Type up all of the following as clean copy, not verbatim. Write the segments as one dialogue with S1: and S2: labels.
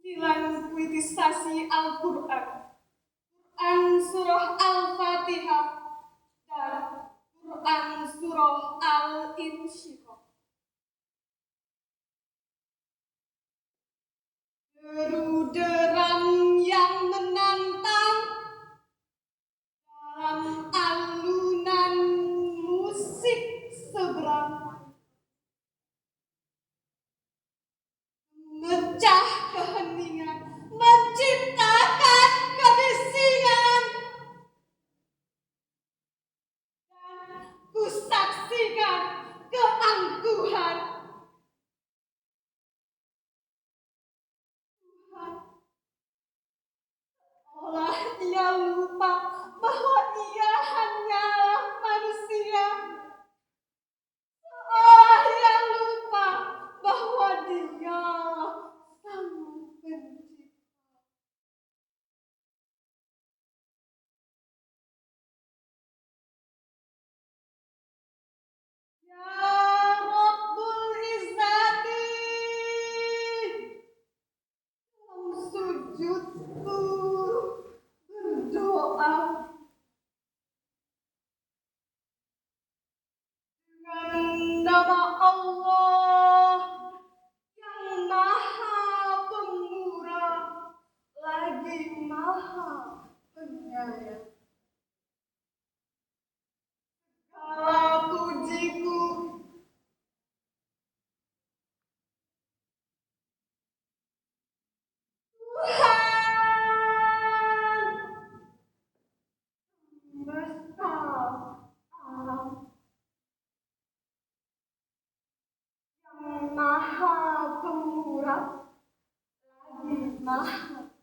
S1: Kumpulan Puitisasi Alquran, Quran Surah Al-Fatihah, dan Quran Surah Al-Insyiqaq. Deru deram yang menantang dalam alunan musik seberang, memecah keheningan, menciptakan kebisingan, dan kusaksikan keangkuhan. Tuhan, seolah ia lupa bahwa ia hanyalah manusia, seolah ia lupa bahwa dialah Sang Pencipta. Ya Rabbul Izzati, dalam sujudku berdoa dengan nama Allah yang Maha Pemurah lagi Maha Penyayang. Segala pujiku Tuhan semesta alam yang Maha Pemurah lagi Maha.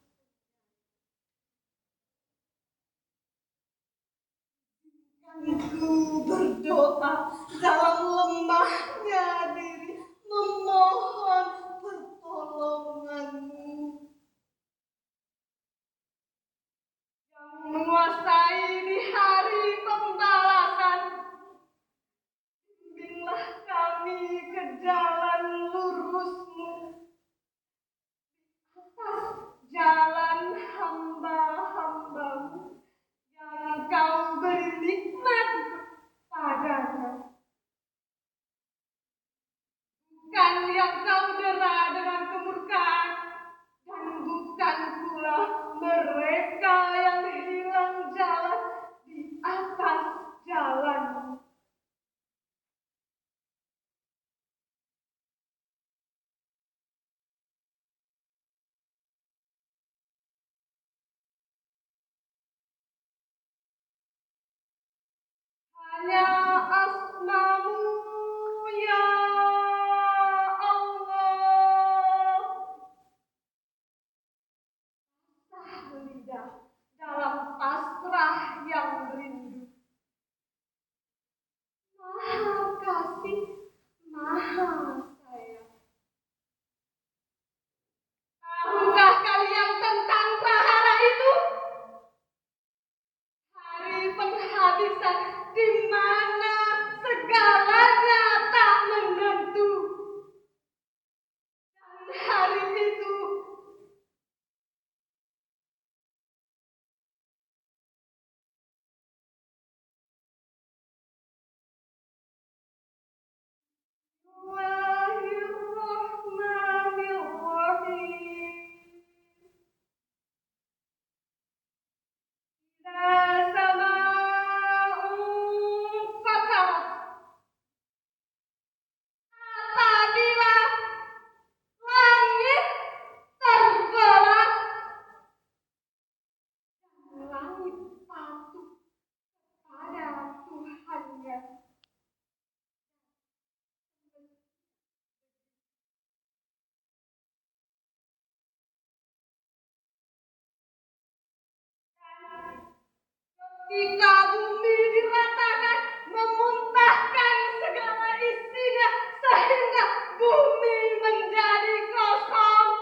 S1: Aku berdoa dalam lemahnya diri, memohon pertolongan-Mu yang menguasai di hari pembalasan. Bimbinglah kami ke jalan lurus-Mu, atas jalan hamba-hamba-Mu yang Kau beri nikmat padanya, bukan yang Kau dera dengan kemurkaan, dan bukan pula mereka yang hilang jalan di atas jalan. Hanya asma-Mu ya Allah, basah lidah dalam pasrah yang rindu. Maha kasih, maha sayang. Tahukah kalian tentang prahara itu? Hari penghabisan di mana segalanya tak menentu. Dan hari itu Bismillahirrahmanirrahim. Idza sama'un fatarat, apabila langit terbelah dan langit patuh pada Tuhannya. Ketika bumi diratakan, memuntahkan segala isinya sehingga bumi menjadi kosong.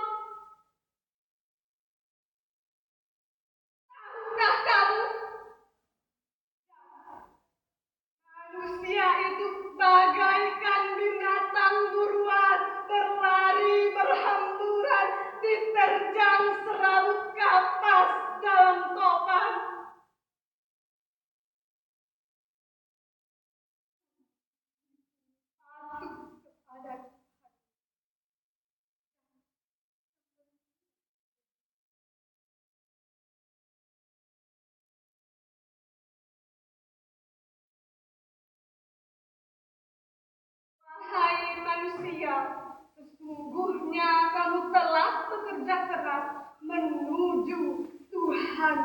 S1: Tahukah kamu? Manusia itu bagaikan binatang buruan, berlari berhamburan, diterjang manusia, sesungguhnya kamu telah bekerja keras menuju Tuhan.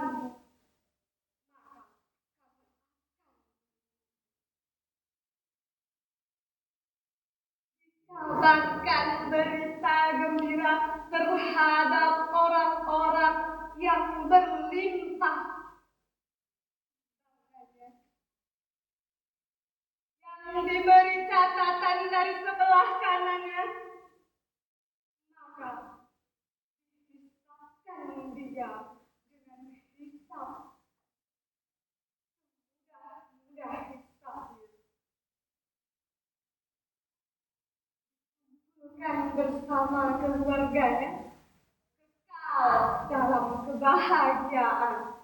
S1: Kabarkan berita gembira terhadap orang-orang yang berlimpah, yang diberi catatan dari sebelah kanannya, maka hisapkan dia dengan hisap mudah hisapnya. Bukan bersama keluarganya, kekal dalam kebahagiaan.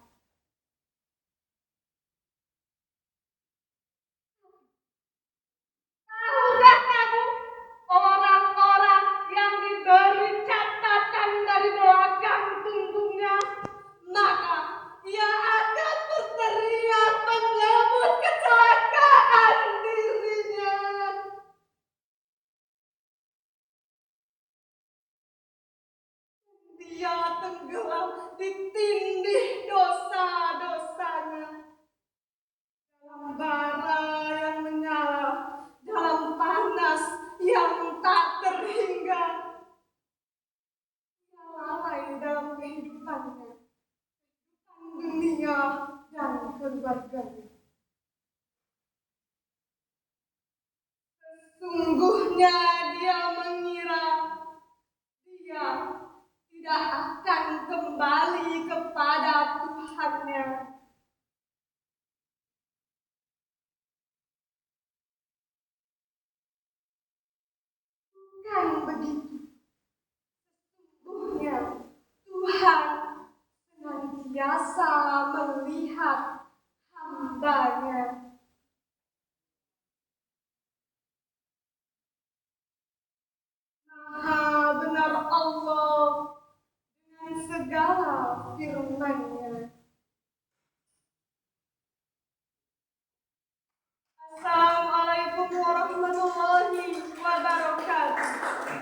S1: Tahukah kamu, orang-orang yang diberi catatan dari belakang punggungnya, maka ia akan berteriak menyebut kecelakaan dirinya. Dia tenggelam ditindih dosa-dosanya dalam bara yang menyala, dalam panas yang tak terhingga. Ia lalai dalam kehidupannya, dunia dan keluarganya. Sesungguhnya dia mengira dia tidak akan kembali kepada Tuhannya. Bukan begitu. Sesungguhnya Tuhan senantiasa melihat hamba-Nya. Maha benar Allah dengan segala firman-Nya. Assalamualaikum warahmatullahi